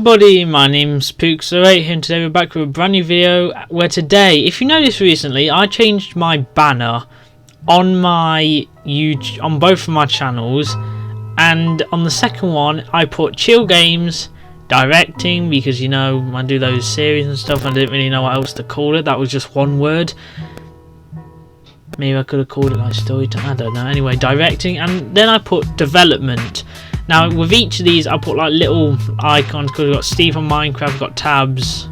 everybody, my name's Pooks08 here, and today we're back with a brand new video where today, if you noticed recently, I changed my banner on my YouTube, on both of my channels, and on the second one I put chill games directing because, you know, I do those series and stuff and I didn't really know what else to call it. That was just one word. Maybe I could have called it like storytelling, I don't know. Anyway, directing, and then I put development. Now with each of these I put like little icons because we've got Steve on Minecraft, we've got tabs,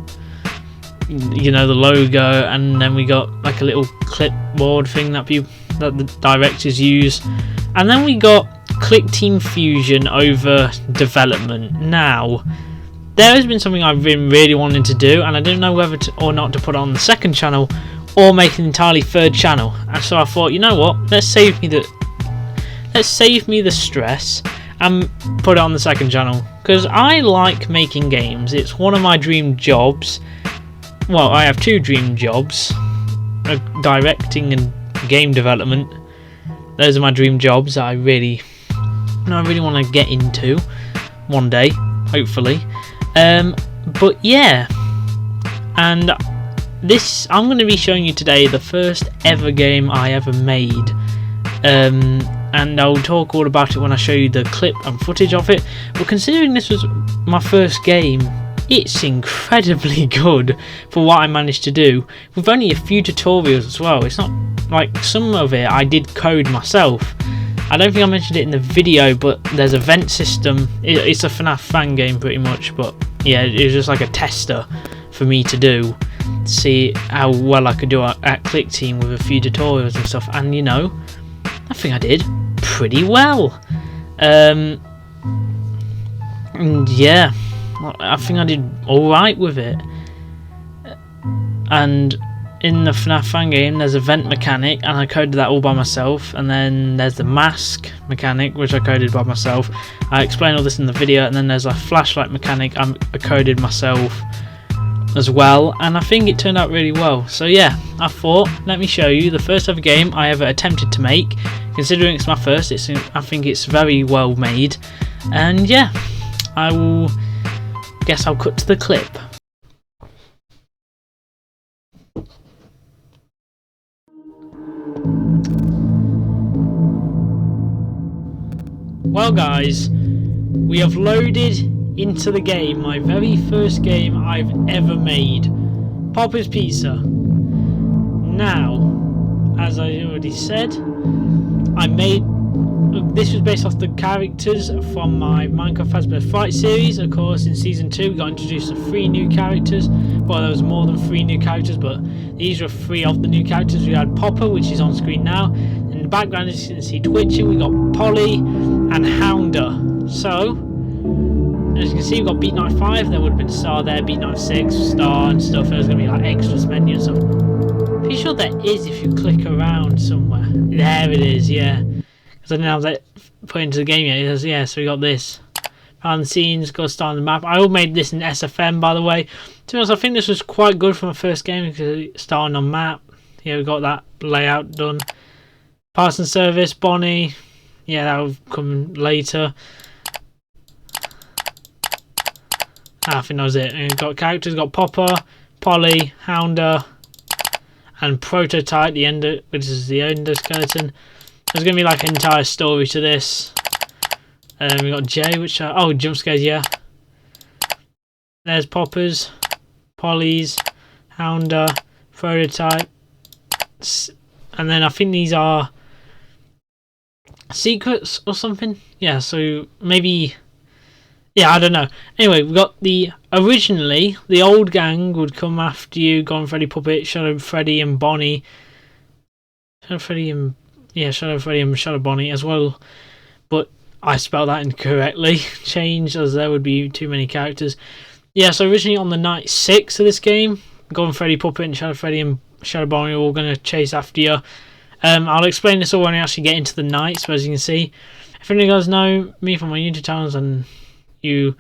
you know, the logo, and then we got like a little clipboard thing that the directors use, and then we got Click Team Fusion over development. Now there has been something I've been really wanting to do, and I didn't know whether or not to put it on the second channel or make an entirely third channel, and so I thought, you know what, let's save me the stress and put it on the second channel because I like making games. It's one of my dream jobs. Well, I have two dream jobs, directing and game development. Those are my dream jobs that I really want to get into one day, hopefully. But yeah, and this, I'm going to be showing you today the first ever game I ever made, and I'll talk all about it when I show you the clip and footage of it. But considering this was my first game, it's incredibly good for what I managed to do with only a few tutorials as well. It's not like some of it I did code myself. I don't think I mentioned it in the video, but there's a vent system. It's a FNAF fan game pretty much, but yeah, it was just like a tester for me to do, to see how well I could do at Click Team with a few tutorials and stuff, and you know, I think I did pretty well. And yeah, I think I did alright with it. And in the FNAF fan game there's a vent mechanic, and I coded that all by myself, and then there's the mask mechanic which I coded by myself. I explain all this in the video, and then there's a flashlight mechanic I coded myself as well, and I think it turned out really well. So yeah, I thought, let me show you the first ever game I ever attempted to make. Considering it's my first, I think it's very well made, and yeah, I'll cut to the clip. Well guys, we have loaded into the game, my very first game I've ever made, Popper's Pizza. Now, as I already said, this was based off the characters from my Minecraft Fazbear Fright series. Of course, in season 2 we got introduced to 3 new characters. Well, there was more than 3 new characters, but these were 3 of the new characters. We had Popper, which is on screen now. In the background, as you can see twitching, we got Polly and Hounder. So, as you can see, we've got Beat Night 5, there would have been Star there, Beat Night 6, Star and stuff. There's going to be like extras menu and stuff. Pretty sure there is if you click around somewhere. There it is, yeah. Because I didn't have that put into the game yet. It says, yeah, so we got this. Behind the scenes, got to start on the map. I all made this in SFM, by the way. To be honest, I think this was quite good for my first game because it's starting on map. Yeah, we got that layout done. Parson service, Bonnie. Yeah, that will come later. I think that was it. And we've got characters, got Popper, Polly, Hounder, and Prototype, the ender, which is the endoskeleton. There's going to be like an entire story to this. We got Jay, which oh, jump scares, yeah. There's Popper's, Polly's, Hounder, Prototype, and then I think these are secrets or something. Yeah, so maybe. Yeah, I don't know. Anyway, we got originally the old gang would come after you, Gone Freddy Puppet, Shadow Freddy and Bonnie. Shadow Freddy and Shadow Bonnie as well. But I spelled that incorrectly. Changed as there would be too many characters. Yeah, so originally on the night 6 of this game, Gone Freddy Puppet and Shadow Freddy and Shadow Bonnie are all going to chase after you. I'll explain this all when I actually get into the night, so as you can see. If any of you guys know me from my YouTube channels, and you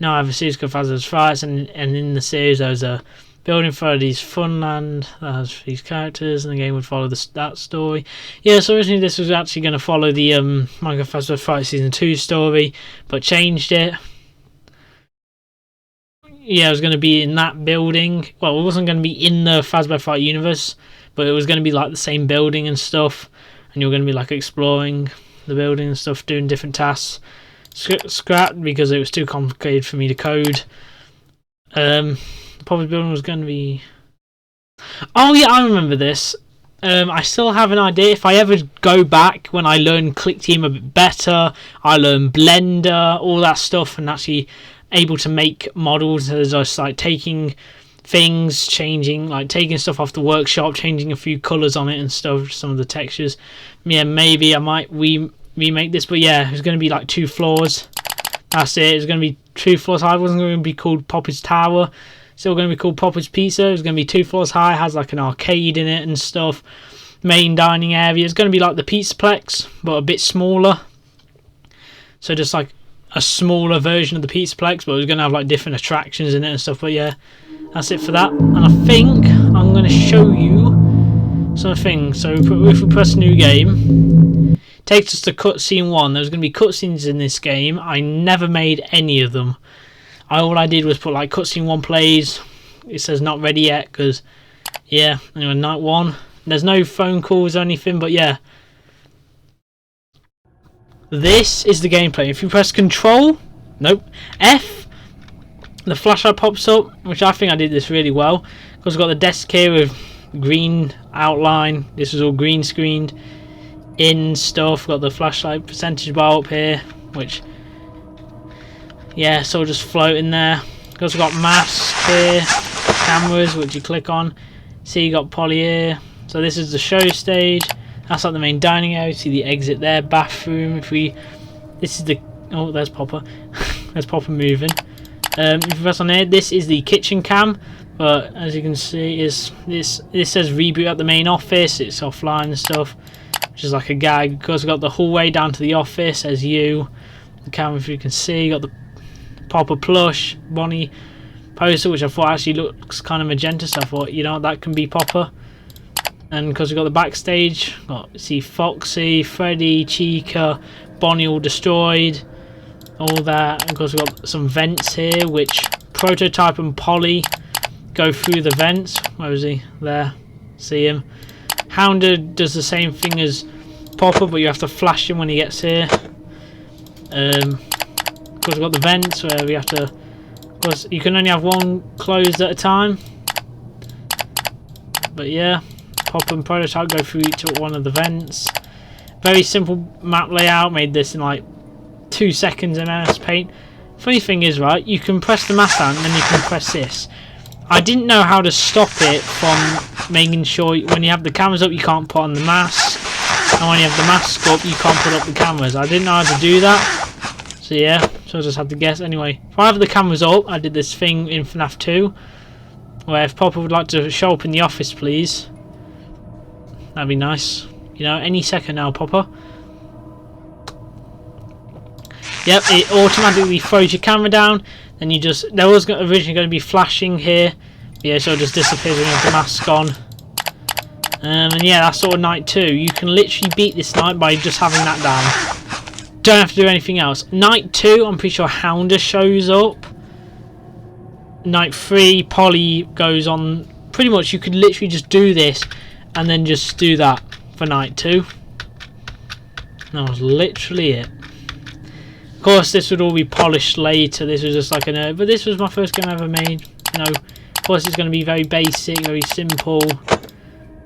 know I have a series called Fazbear's Frights, and in the series there's a building for these Funland that has these characters, and the game would follow that story. Yeah, so originally this was actually going to follow the Minecraft Fazbear's Frights Season 2 story, but changed it. yeah, it was going to be in that building. Well, it wasn't going to be in the Fazbear Fright universe, but it was going to be like the same building and stuff, and you're going to be like exploring the building and stuff, doing different tasks. Scrapped because it was too complicated for me to code. The Poppy's building was going to be... Oh yeah, I remember this. I still have an idea. If I ever go back when I learn ClickTeam a bit better, I learn Blender, all that stuff, and actually able to make models. There's just like taking things, changing, like taking stuff off the workshop, changing a few colors on it and stuff, some of the textures. Yeah, maybe I might remake this, but yeah, it's going to be like 2 floors. That's it. It's going to be 2 floors high. It wasn't going to be called Poppy's Tower. Still going to be called Poppy's Pizza. It's going to be 2 floors high. It has like an arcade in it and stuff. Main dining area. It's going to be like the Pizzaplex, but a bit smaller. So just like a smaller version of the Pizzaplex, but it's going to have like different attractions in it and stuff. But yeah, that's it for that. And I think I'm going to show you some things. So if we press new game, it takes us to cutscene 1. There's going to be cutscenes in this game. I never made any of them. All I did was put like cutscene 1 plays. It says not ready yet because, yeah, anyway, night 1. There's no phone calls or anything, but yeah. This is the gameplay. If you press Control, nope, F, the flashlight pops up, which I think I did this really well because I've got the desk here with green outline. This is all green screened in stuff. Got the flashlight percentage bar up here, which, yeah, so just floating there. Also got masks here, cameras, which you click on. See, you got Polly here. So this is the show stage. That's like the main dining area. See the exit there, bathroom. This is the, oh, there's Popper. There's Popper moving. If you press on here, this is the kitchen cam. But as you can see, this says reboot at the main office. It's offline and stuff, which is like a gag. Because we've got the hallway down to the office as you. The camera, if you can see, got the Popper plush Bonnie poster, which I thought actually looks kind of magenta, so I thought, you know, that can be Popper. And because we've got the backstage, see Foxy, Freddy, Chica, Bonnie all destroyed, all that. And of course we've got some vents here, which Prototype and Polly go through the vents. Where is he? There. See him. Hounder does the same thing as Popper, but you have to flash him when he gets here. Of course we've got the vents where we have to, of course you can only have one closed at a time. But yeah, Pop and Prototype go through each one of the vents. Very simple map layout, made this in like 2 seconds in MS Paint. Funny thing is, right, you can press the mask down and then you can press this. I didn't know how to stop it from making sure when you have the cameras up you can't put on the mask, and when you have the mask up you can't put up the cameras. I didn't know how to do that. So yeah, so I just had to guess. Anyway, if I have the cameras up, I did this thing in FNAF 2, where if Popper would like to show up in the office, please. That'd be nice. You know, any second now, Popper. Yep, it automatically throws your camera down. Then you just, there was originally going to be flashing here. Yeah, so it just disappears when you have the mask on. And yeah, that's sort of night 2. You can literally beat this night by just having that down. Don't have to do anything else. Night 2, I'm pretty sure Hounder shows up. Night 3, Polly goes on. Pretty much you could literally just do this and then just do that for night 2. That was literally it. Of course, this would all be polished later. This was just like an, but this was my first game I ever made. You know, of course it's going to be very basic, very simple.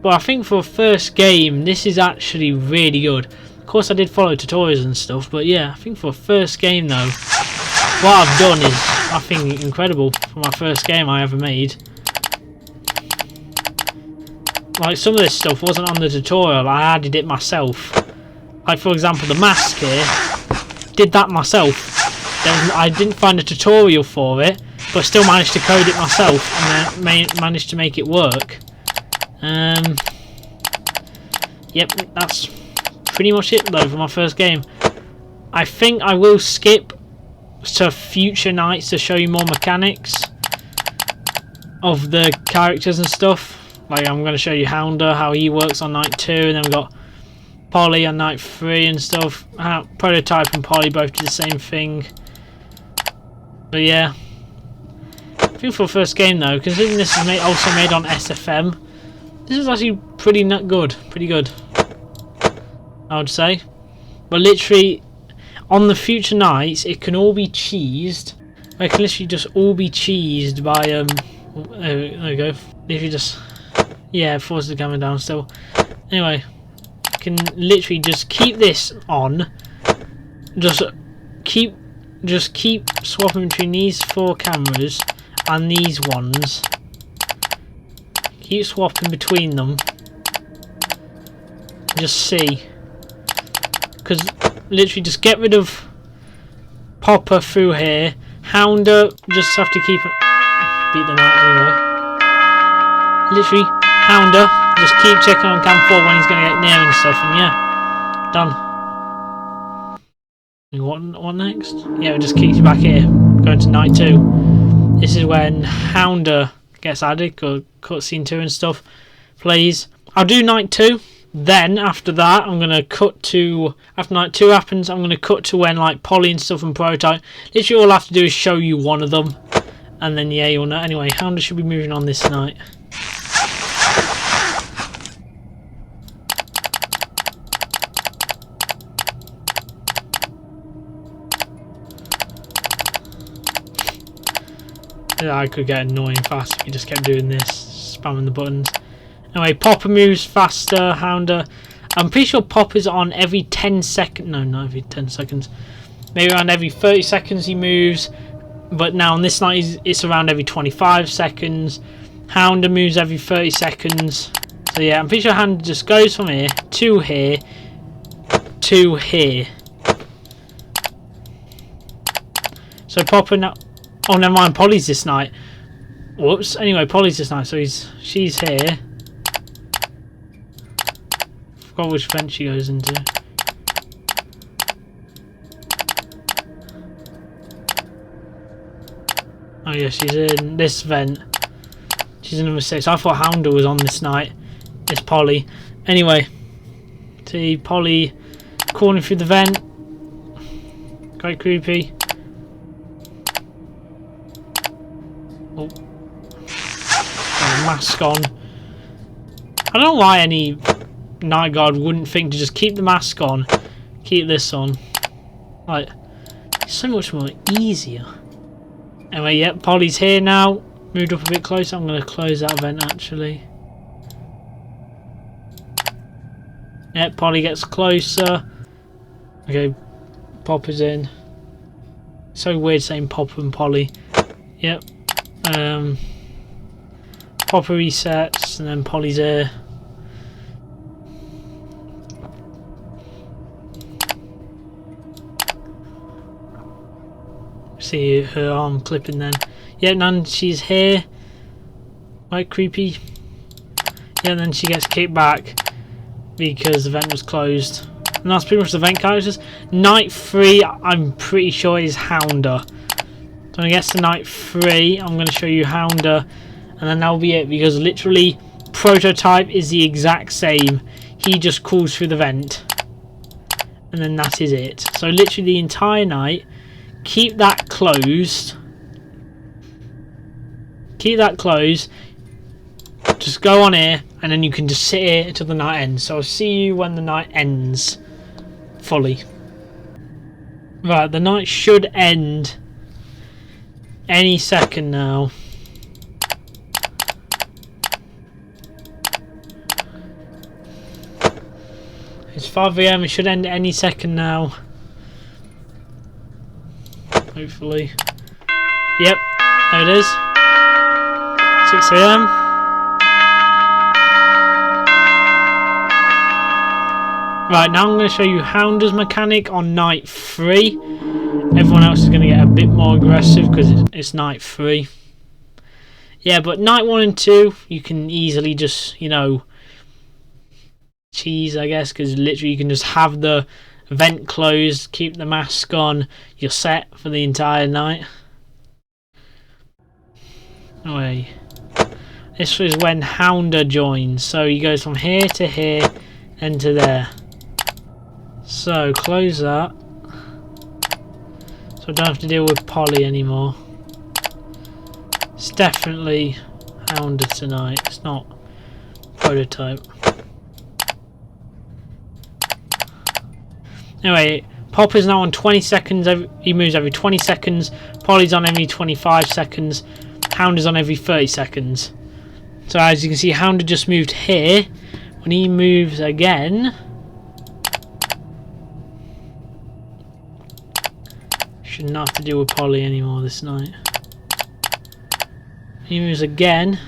But I think for a first game, this is actually really good. Of course I did follow tutorials and stuff, but yeah, I think for a first game though, what I've done is, I think, incredible for my first game I ever made. Like, some of this stuff wasn't on the tutorial, I added it myself. Like, for example, the mask here, did that myself. I didn't find a tutorial for it, but still managed to code it myself, and then managed to make it work. Yep, that's pretty much it though for my first game. I think I will skip to future nights to show you more mechanics of the characters and stuff. Like, I'm going to show you Hounder, how he works on night 2, and then we've got Polly on night 3 and stuff. Prototype and Polly both do the same thing. But yeah, think for the first game though, considering this is also made on SFM, this is actually pretty good. Pretty good, I would say. But literally, on the future nights, it can all be cheesed. It can literally just all be cheesed by there we go. If you just force the camera down still. Anyway, you can literally just keep this on. Just keep swapping between these 4 cameras and these ones. Keep swapping between them. Just see. Because literally just get rid of Popper through here. Hounder, just have to keep it. Beat them out anyway. Literally, Hounder, just keep checking on cam 4 when he's going to get near and stuff, and yeah, done. What next? Yeah, it just kicks you back here, going to night 2. This is when Hounder gets added, or cutscene 2 and stuff plays. I'll do night 2. Then after that, I'm gonna cut to, after night 2 happens, I'm gonna cut to when like Polly and stuff and Prototype. Literally all I have to do is show you one of them, and then yeah, you'll know. Anyway, Hounder should be moving on this night. Yeah, I could get annoying fast if you just kept doing this, spamming the buttons. Anyway, Popper moves faster, Hounder. I'm pretty sure Popper's on every 10 seconds. No, not every 10 seconds. Maybe around every 30 seconds he moves. But now on this night, it's around every 25 seconds. Hounder moves every 30 seconds. So yeah, I'm pretty sure Hounder just goes from here to here to here. So Popper now... Oh, never mind, Polly's this night. Whoops. Anyway, Polly's this night, so she's here. Forgot which vent she goes into. Oh yeah, she's in this vent. She's in number 6. I thought Hounder was on this night. It's Polly. Anyway, see Polly crawling through the vent. Quite creepy. Oh. Mask on. I don't know why any night guard wouldn't think to just keep the mask on, keep this on. Like, it's so much more easier. Anyway, yep, Polly's here now. Moved up a bit closer. I'm going to close that vent actually. Yep, Polly gets closer. Okay, Popper's in. So weird saying Popper and Polly. Yep. Popper resets and then Polly's here. See her arm clipping then. Yeah, and she's here. Quite creepy. Yeah, and then she gets kicked back because the vent was closed. And that's pretty much the vent characters. Night 3, I'm pretty sure is Hounder. So when it gets to night 3, I'm going to show you Hounder. And then that'll be it, because literally Prototype is the exact same. He just crawls through the vent. And then that is it. So literally the entire night, keep that closed. Keep that closed. Just go on here, and then you can just sit here until the night ends. So I'll see you when the night ends fully. Right, the night should end any second now. It's 5 AM, it should end any second now. Hopefully. Yep, there it is. 6 AM. Right, now I'm going to show you Hounder's mechanic on night 3. Everyone else is going to get a bit more aggressive because it's night 3. Yeah, but night 1 and 2, you can easily just, you know, cheese, I guess, because literally you can just have the vent closed, keep the mask on, you're set for the entire night. Anyway, this is when Hounder joins, so he goes from here to here and to there. So close that, so I don't have to deal with Polly anymore. It's definitely Hounder tonight. It's not Prototype. Anyway, Pop is now on 20 seconds. He moves every 20 seconds. Polly's on every 25 seconds. Hounder's on every 30 seconds. So as you can see, Hounder just moved here. When he moves again, should not have to deal with Polly anymore this night. He moves again.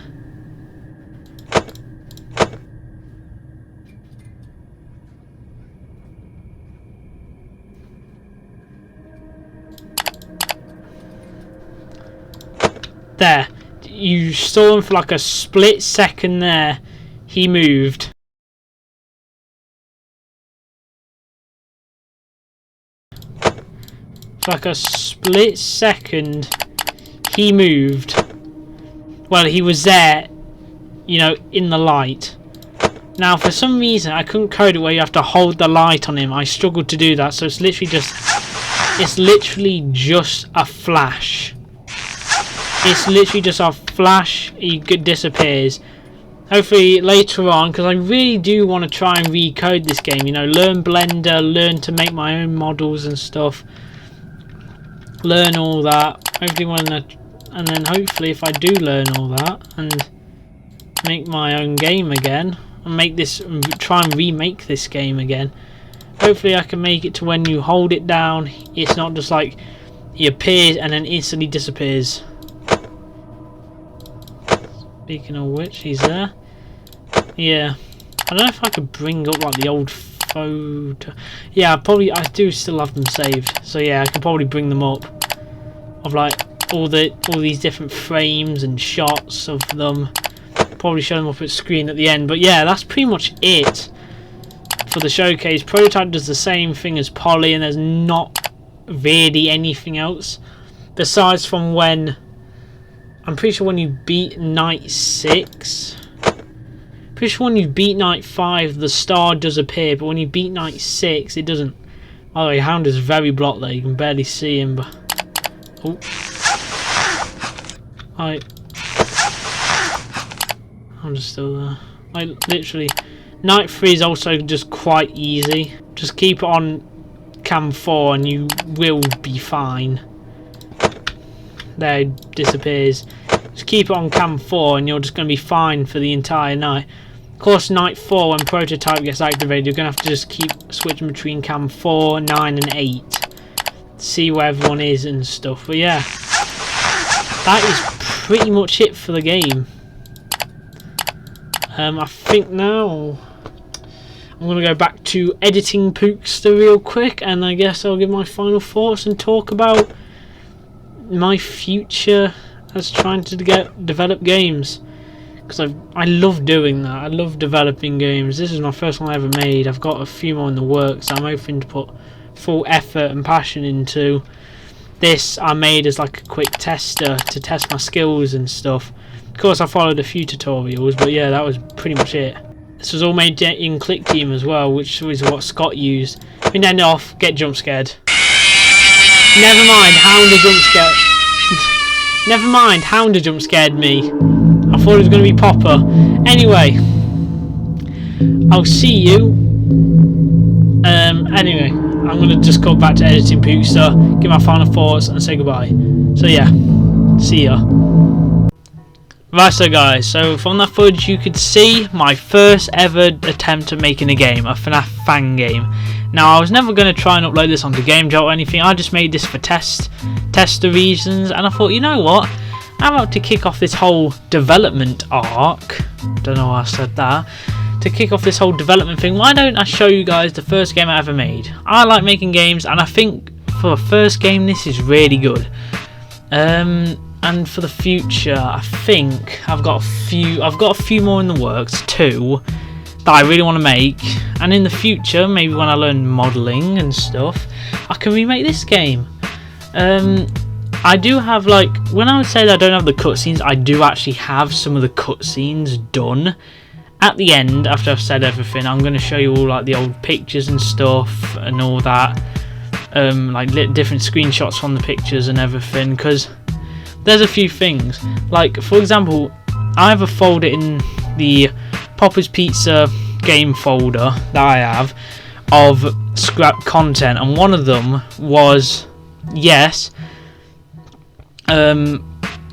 There. You saw him for like a split second there. He moved. For like a split second, he moved. Well, he was there, you know, in the light. Now, for some reason, I couldn't code it where you have to hold the light on him. I struggled to do that, so it's literally just a flash. It's literally just a flash. He disappears. Hopefully later on, because I really do want to try and recode this game. You know, learn Blender, learn to make my own models and stuff. Learn all that. Hopefully and then hopefully if I do learn all that and make my own game again, and try and remake this game again, hopefully I can make it to when you hold it down, it's not just like he appears and then instantly disappears. Speaking of which, he's there. Yeah, I don't know if I could bring up like the old photo. Yeah, I do still have them saved, so yeah, I could probably bring them up of like all these different frames and shots of them. Probably show them up at screen at the end. But yeah, that's pretty much it for the showcase. Prototype does the same thing as Polly, and there's not really anything else besides from when, I'm pretty sure when you beat night 6, pretty sure when you beat night 5 the star does appear, but when you beat night 6 it doesn't. By the way, Hound is very blocked there, you can barely see him, but oh, I'm just still there. Like literally, night 3 is also just quite easy. Just keep it on cam 4 and you will be fine. There, it disappears. Just keep it on cam 4 and you're just going to be fine for the entire night. Of course, night 4 when Prototype gets activated, you're going to have to just keep switching between cam 4, 9 and 8 to see where everyone is and stuff. But yeah, that is pretty much it for the game. I think now I'm going to go back to editing Pookster real quick, and I guess I'll give my final thoughts and talk about my future as trying to develop games, because I love doing that. I love developing games. This is my first one I ever made. I've got a few more in the works. I'm hoping to put full effort and passion into this. I made as like a quick tester to test my skills and stuff. Of course I followed a few tutorials, but yeah, that was pretty much it. This was all made in Click Team as well, which was what Scott used. We end off, get jump scared. Never mind, Hounder jump scared. Never mind, Hounder jump scared me. I thought it was going to be Popper. Anyway, I'll see you. Anyway, I'm going to just go back to editing Pookster, give my final thoughts and say goodbye. So yeah, see ya. Right, so guys, so from that footage you could see my first ever attempt at making a game, a FNAF fan game. Now, I was never going to try and upload this onto GameJolt or anything. I just made this for tester reasons, and I thought, you know what, how about to kick off this whole development arc, don't know why I said that, to kick off this whole development thing, why don't I show you guys the first game I ever made. I like making games, and I think for a first game this is really good. And for the future, I think I've got a few more in the works, 2 that I really want to make, and in the future, maybe when I learn modelling and stuff, I can remake this game. I do have, like, when I say that I don't have the cutscenes, I do actually have some of the cutscenes done. At the end, after I've said everything, I'm going to show you all like the old pictures and stuff and all that, like different screenshots from the pictures and everything, because there's a few things. Like, for example, I have a folder in the Popper's Pizza game folder that I have of scrap content, and one of them was, yes, there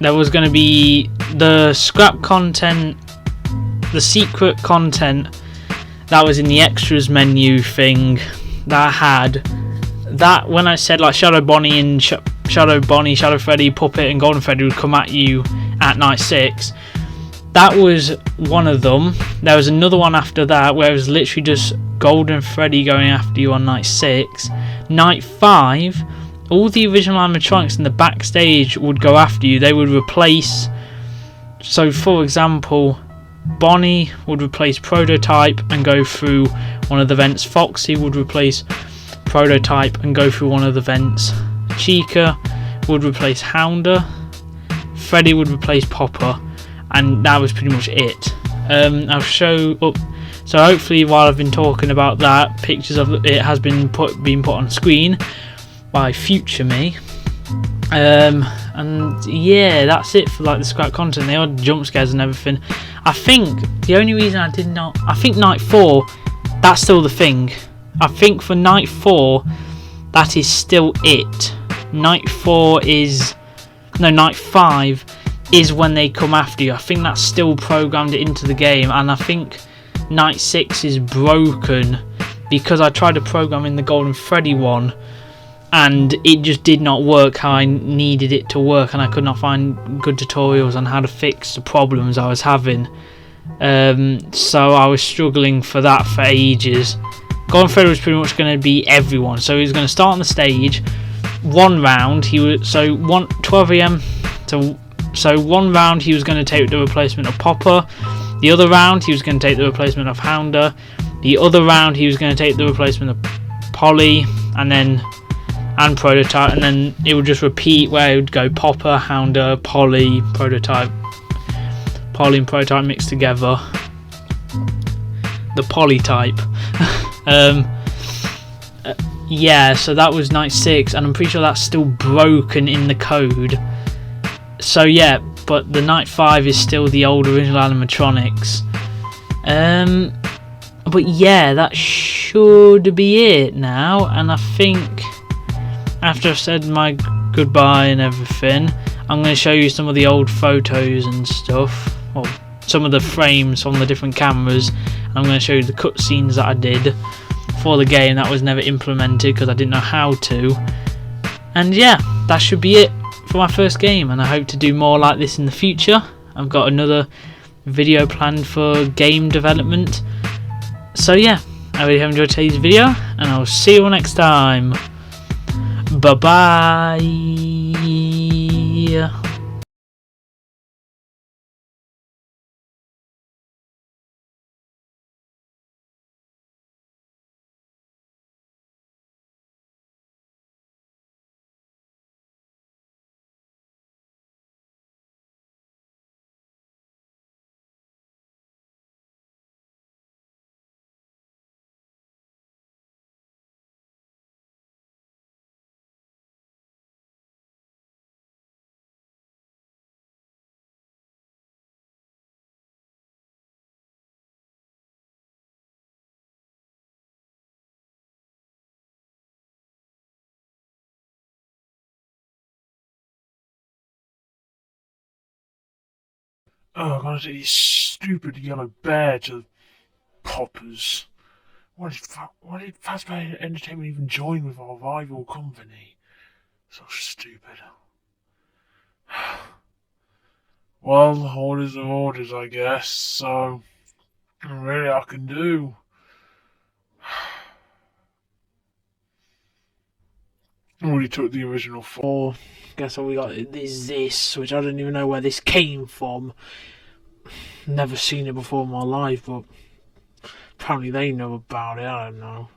was going to be the scrap content, the secret content that was in the extras menu thing that I had. That when I said like Shadow Bonnie and Shadow Freddy, Puppet, and Golden Freddy would come at you at night 6. That was one of them. There was another one after that where it was literally just Golden Freddy going after you on night 6. Night 5, all the original animatronics in the backstage would go after you. They would replace. So, for example, Bonnie would replace Prototype and go through one of the vents. Foxy would replace Prototype and go through one of the vents. Chica would replace Hounder. Freddy would replace Popper, and that was pretty much it. I'll show up. So hopefully, while I've been talking about that, pictures of it has been put on screen by future me. And yeah, that's it for like the scrap content. They are jump scares and everything. I think the only reason I did not, I think night 4, that's still the thing. I think for night 4, that is still it. Night 5 is when they come after you. I think that's still programmed into the game, and I think night 6 is broken because I tried to program in the Golden Freddy one, and it just did not work how I needed it to work, and I could not find good tutorials on how to fix the problems I was having. So I was struggling for that for ages. Golden Freddy was pretty much going to be everyone. So he was going to start on the stage. One round, 12 AM to. So one round he was going to take the replacement of Popper. The other round he was going to take the replacement of Hounder. The other round he was going to take the replacement of Polly and Prototype, and then it would just repeat where it would go Popper, Hounder, Polly, Prototype. Polly and Prototype mixed together. The Polly type. Yeah, so that was night 6, and I'm pretty sure that's still broken in the code. So yeah, but the night 5 is still the old original animatronics. But yeah, that should be it now, and I think after I've said my goodbye and everything, I'm going to show you some of the old photos and stuff, or some of the frames from the different cameras. I'm going to show you the cutscenes that I did for the game that was never implemented because I didn't know how to. And yeah, that should be it for my first game, and I hope to do more like this in the future. I've got another video planned for game development. So yeah, I really hope you enjoyed today's video, and I'll see you all next time. Bye bye. Oh, I'm gonna take these stupid yellow bear to Poppers. Why did Fazbear Entertainment even join with our rival company? So stupid. Well, orders are orders, I guess, so nothing really I can do. Already took the original Oh, guess what we got is this, which I don't even know where this came from. Never seen it before in my life, but apparently they know about it, I don't know.